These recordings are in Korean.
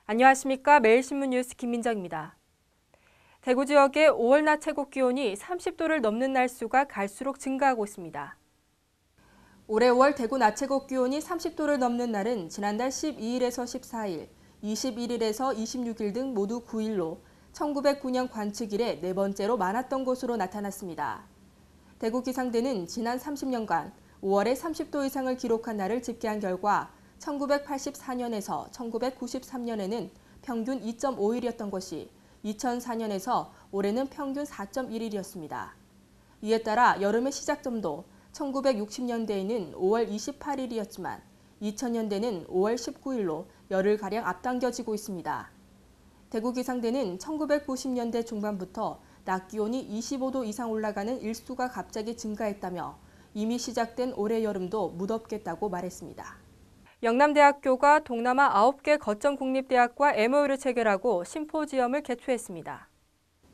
안녕하십니까. 매일신문 뉴스 김민정입니다. 대구 지역의 5월 낮 최고 기온이 30도를 넘는 날수가 갈수록 증가하고 있습니다. 올해 5월 대구 낮 최고 기온이 30도를 넘는 날은 지난달 12일에서 14일, 21일에서 26일 등 모두 9일로 1909년 관측 이래 네 번째로 많았던 것으로 나타났습니다. 대구기상대는 지난 30년간 5월에 30도 이상을 기록한 날을 집계한 결과 1984년에서 1993년에는 평균 2.5일이었던 것이 2004년에서 올해는 평균 4.1일이었습니다. 이에 따라 여름의 시작점도 1960년대에는 5월 28일이었지만 2000년대는 5월 19일로 열흘가량 앞당겨지고 있습니다. 대구기상대는 1990년대 중반부터 낮 기온이 25도 이상 올라가는 일수가 갑자기 증가했다며 이미 시작된 올해 여름도 무덥겠다고 말했습니다. 영남대학교가 동남아 9개 거점 국립대학과 MOU를 체결하고 심포지엄을 개최했습니다.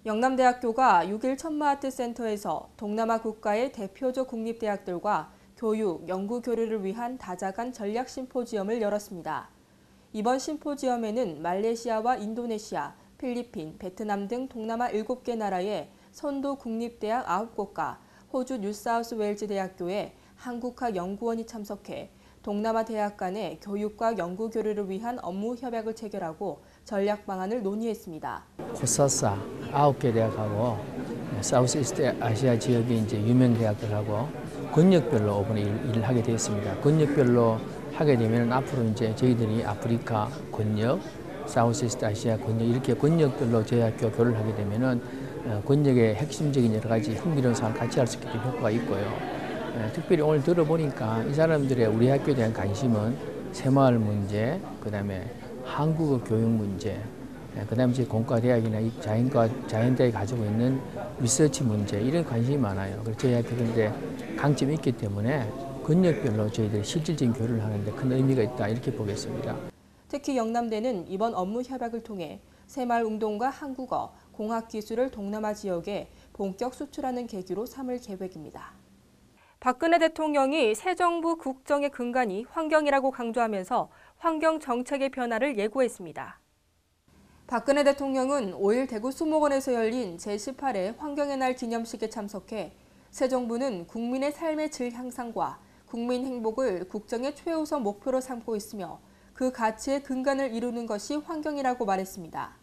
영남대학교가 6일 천마아트 센터에서 동남아 국가의 대표적 국립대학들과 교육, 연구 교류를 위한 다자간 전략 심포지엄을 열었습니다. 이번 심포지엄에는 말레이시아와 인도네시아, 필리핀, 베트남 등 동남아 7개 나라의 선도 국립대학 9곳과 호주 뉴사우스웨일즈 대학교의 한국학 연구원이 참석해 동남아 대학 간의 교육과 연구 교류를 위한 업무 협약을 체결하고 전략 방안을 논의했습니다. 코사사 9개 대학하고 사우스이스트 아시아 지역의 이제 유명 대학들하고 권역별로 이번에 일을 하게 되었습니다. 권역별로 하게 되면 앞으로 이제 저희들이 아프리카 권역, 사우스이스트 아시아 권역 이렇게 권역별로 저희 학교 교류를 하게 되면은 권역의 핵심적인 여러 가지 흥미로운 사항을 같이 할 수 있게 된 효과가 있고요. 특별히 오늘 들어보니까 이 사람들의 우리 학교에 대한 관심은 새마을 문제, 그다음에 한국어 교육 문제, 그다음에 이제 공과대학이나 자연대학이 가지고 있는 리서치 문제 이런 관심이 많아요. 그래서 저희 학교는 이제 강점이 있기 때문에 권역별로 저희들이 실질적인 교류를 하는데 큰 의미가 있다 이렇게 보겠습니다. 특히 영남대는 이번 업무 협약을 통해 새마을 운동과 한국어, 공학기술을 동남아 지역에 본격 수출하는 계기로 삼을 계획입니다. 박근혜 대통령이 새 정부 국정의 근간이 환경이라고 강조하면서 환경 정책의 변화를 예고했습니다. 박근혜 대통령은 5일 대구 수목원에서 열린 제18회 환경의 날 기념식에 참석해 새 정부는 국민의 삶의 질 향상과 국민 행복을 국정의 최우선 목표로 삼고 있으며 그 가치의 근간을 이루는 것이 환경이라고 말했습니다.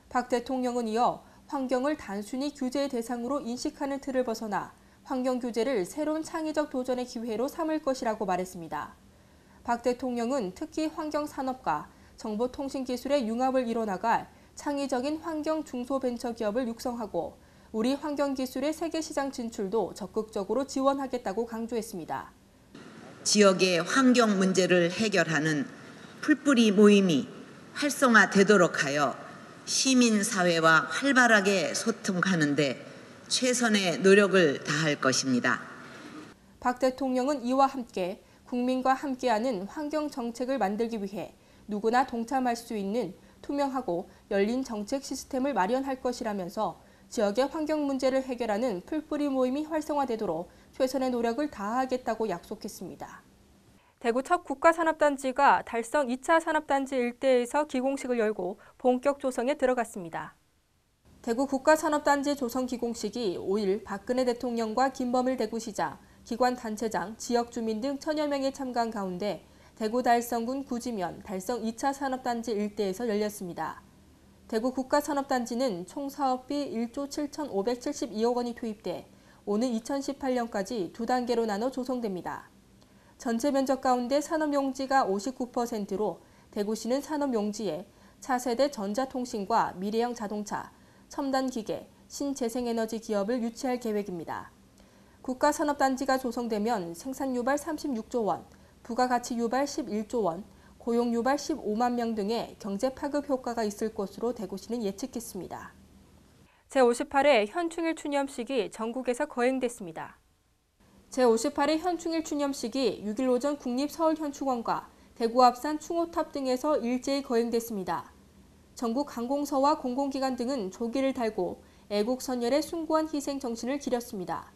박 대통령은 이어 환경을 단순히 규제의 대상으로 인식하는 틀을 벗어나 환경 규제를 새로운 창의적 도전의 기회로 삼을 것이라고 말했습니다. 박 대통령은 특히 환경 산업과 정보통신기술의 융합을 이뤄나갈 창의적인 환경 중소벤처기업을 육성하고 우리 환경기술의 세계시장 진출도 적극적으로 지원하겠다고 강조했습니다. 지역의 환경 문제를 해결하는 풀뿌리 모임이 활성화되도록 하여 시민사회와 활발하게 소통하는 데 최선의 노력을 다할 것입니다. 박 대통령은 이와 함께 국민과 함께하는 환경 정책을 만들기 위해 누구나 동참할 수 있는 투명하고 열린 정책 시스템을 마련할 것이라면서 지역의 환경 문제를 해결하는 풀뿌리 모임이 활성화되도록 최선의 노력을 다하겠다고 약속했습니다. 대구 첫 국가산업단지가 달성 2차 산업단지 일대에서 기공식을 열고 본격 조성에 들어갔습니다. 대구 국가산업단지 조성 기공식이 5일 박근혜 대통령과 김범일 대구시장, 기관단체장, 지역주민 등 1000여 명이 참가한 가운데 대구 달성군 구지면 달성 2차 산업단지 일대에서 열렸습니다. 대구 국가산업단지는 총 사업비 1조 7,572억 원이 투입돼 오는 2018년까지 두 단계로 나눠 조성됩니다. 전체 면적 가운데 산업용지가 59%로 대구시는 산업용지에 차세대 전자통신과 미래형 자동차, 첨단기계, 신재생에너지 기업을 유치할 계획입니다. 국가산업단지가 조성되면 생산 유발 36조 원, 부가가치 유발 11조 원, 고용 유발 15만 명 등의 경제 파급 효과가 있을 것으로 대구시는 예측했습니다. 제58회 현충일 추념식이 전국에서 거행됐습니다. 제58회 현충일 추념식이 6일 오전 국립서울현충원과 대구 앞산 충호탑 등에서 일제히 거행됐습니다. 전국 관공서와 공공기관 등은 조기를 달고 애국 선열의 숭고한 희생 정신을 기렸습니다.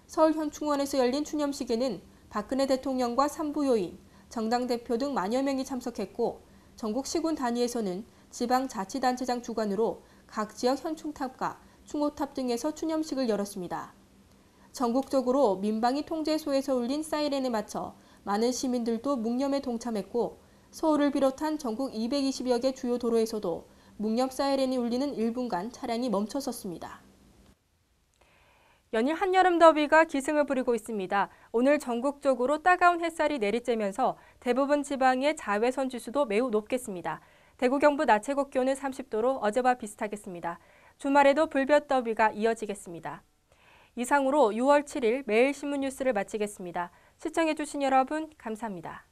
서울현충원에서 열린 추념식에는 박근혜 대통령과 산부요인, 정당 대표 등 만여 명이 참석했고 전국 시군 단위에서는 지방자치단체장 주관으로 각 지역 현충탑과 충호탑 등에서 추념식을 열었습니다. 전국적으로 민방위 통제소에서 울린 사이렌에 맞춰 많은 시민들도 묵념에 동참했고 서울을 비롯한 전국 220여 개 주요 도로에서도 묵념 사이렌이 울리는 1분간 차량이 멈춰섰습니다. 연일 한여름 더위가 기승을 부리고 있습니다. 오늘 전국적으로 따가운 햇살이 내리쬐면서 대부분 지방의 자외선 지수도 매우 높겠습니다. 대구 경북 낮 최고 기온은 30도로 어제와 비슷하겠습니다. 주말에도 불볕 더위가 이어지겠습니다. 이상으로 6월 7일 매일 신문 뉴스를 마치겠습니다. 시청해주신 여러분 감사합니다.